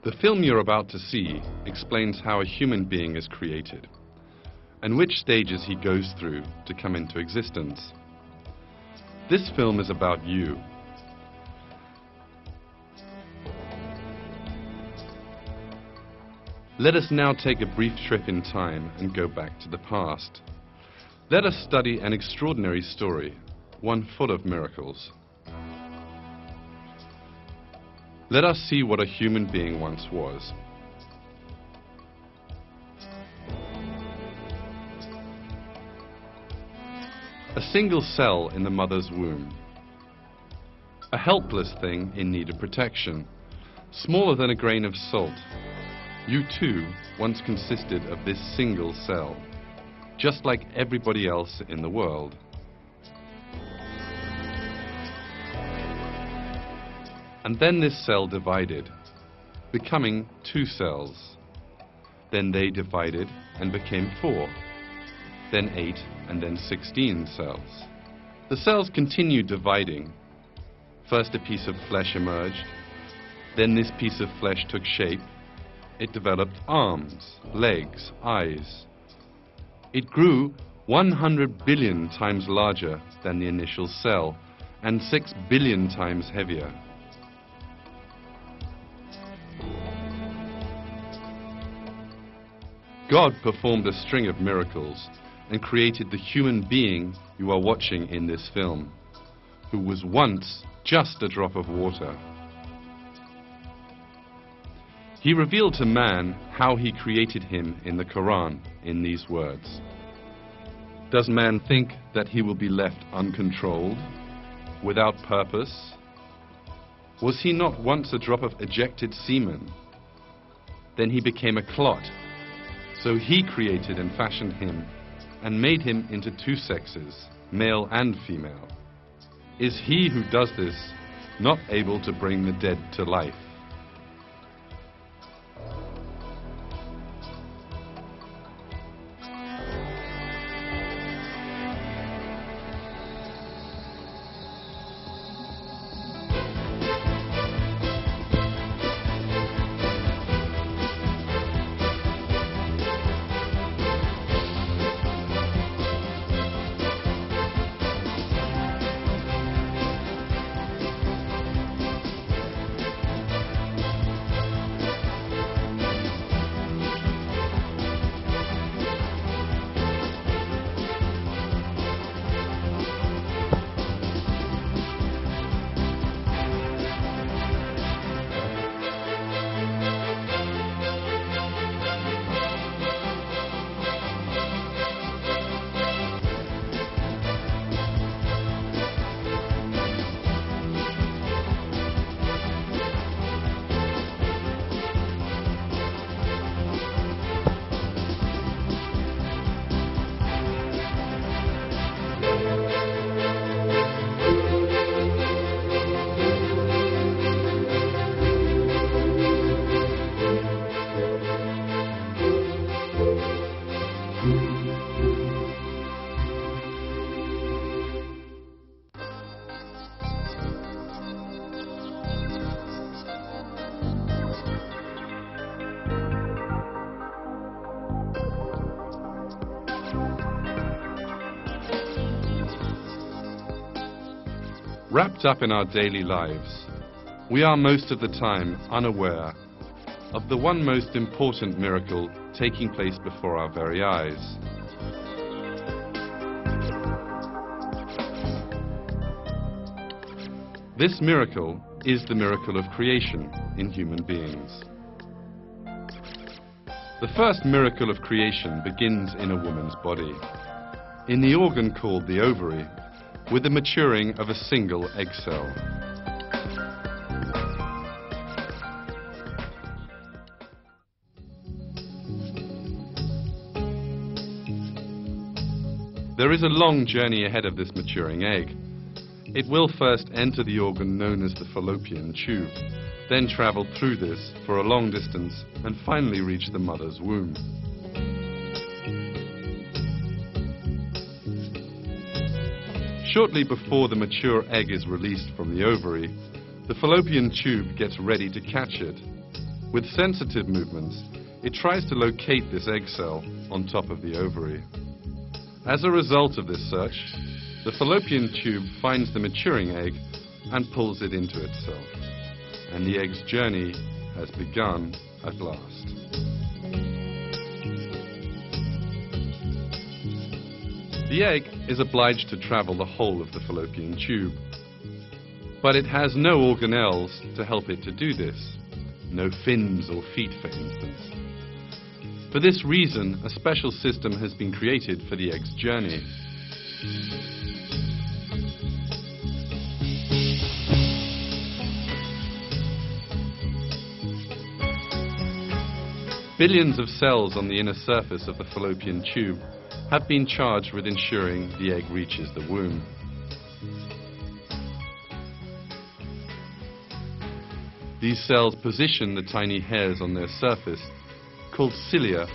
The film you're about to see explains how a human being is created and which stages he goes through to come into existence. This film is about you. Let us now take a brief trip in time and go back to the past. Let us study an extraordinary story, one full of miracles. Let us see what a human being once was. A single cell in the mother's womb. A helpless thing in need of protection, smaller than a grain of salt. You too once consisted of this single cell, just like everybody else in the world. And then this cell divided, becoming 2 cells. Then they divided and became 4, then 8, and then 16 cells. The cells continued dividing. First a piece of flesh emerged, then this piece of flesh took shape. It developed arms, legs, eyes. It grew 100 billion times larger than the initial cell and 6 billion times heavier. God performed a string of miracles and created the human being you are watching in this film, who was once just a drop of water. He revealed to man how he created him in the Quran in these words. Does man think that he will be left uncontrolled, without purpose? Was he not once a drop of ejected semen? Then he became a clot. So he created and fashioned him and made him into 2 sexes, male and female. Is he who does this not able to bring the dead to life? Wrapped up in our daily lives, we are most of the time unaware of the one most important miracle taking place before our very eyes. This miracle is the miracle of creation in human beings. The first miracle of creation begins in a woman's body, in the organ called the ovary, with the maturing of a single egg cell. There is a long journey ahead of this maturing egg. It will first enter the organ known as the fallopian tube, then travel through this for a long distance and finally reach the mother's womb. Shortly before the mature egg is released from the ovary, the fallopian tube gets ready to catch it. With sensitive movements, it tries to locate this egg cell on top of the ovary. As a result of this search, the fallopian tube finds the maturing egg and pulls it into itself, and the egg's journey has begun at last. The egg is obliged to travel the whole of the fallopian tube, but it has no organelles to help it to do this, no fins or feet, for instance. For this reason, a special system has been created for the egg's journey. Billions of cells on the inner surface of the fallopian tube have been charged with ensuring the egg reaches the womb. These cells position the tiny hairs on their surface, called cilia,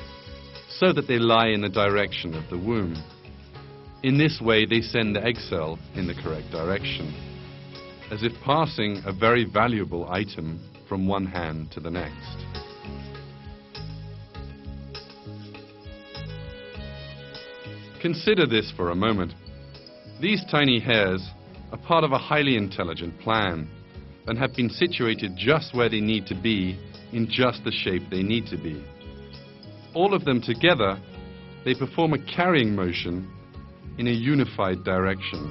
so that they lie in the direction of the womb. In this way, they send the egg cell in the correct direction, as if passing a very valuable item from one hand to the next. Consider this for a moment. These tiny hairs are part of a highly intelligent plan and have been situated just where they need to be in just the shape they need to be. All of them together, they perform a carrying motion in a unified direction.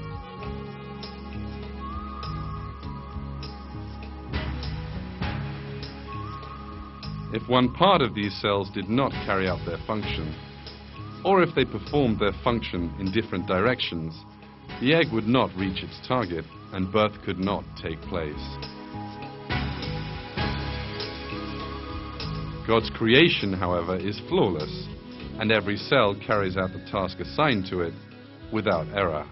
If one part of these cells did not carry out their function, or if they performed their function in different directions, the egg would not reach its target and birth could not take place. God's creation, however, is flawless, and every cell carries out the task assigned to it without error.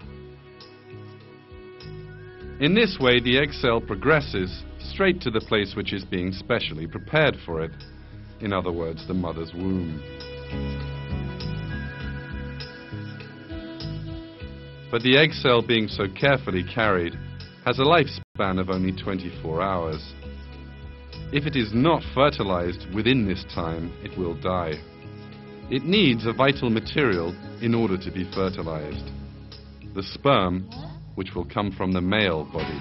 In this way, the egg cell progresses straight to the place which is being specially prepared for it, in other words, the mother's womb. But the egg cell, being so carefully carried, has a lifespan of only 24 hours. If it is not fertilized within this time, it will die. It needs a vital material in order to be fertilized: the sperm, which will come from the male body.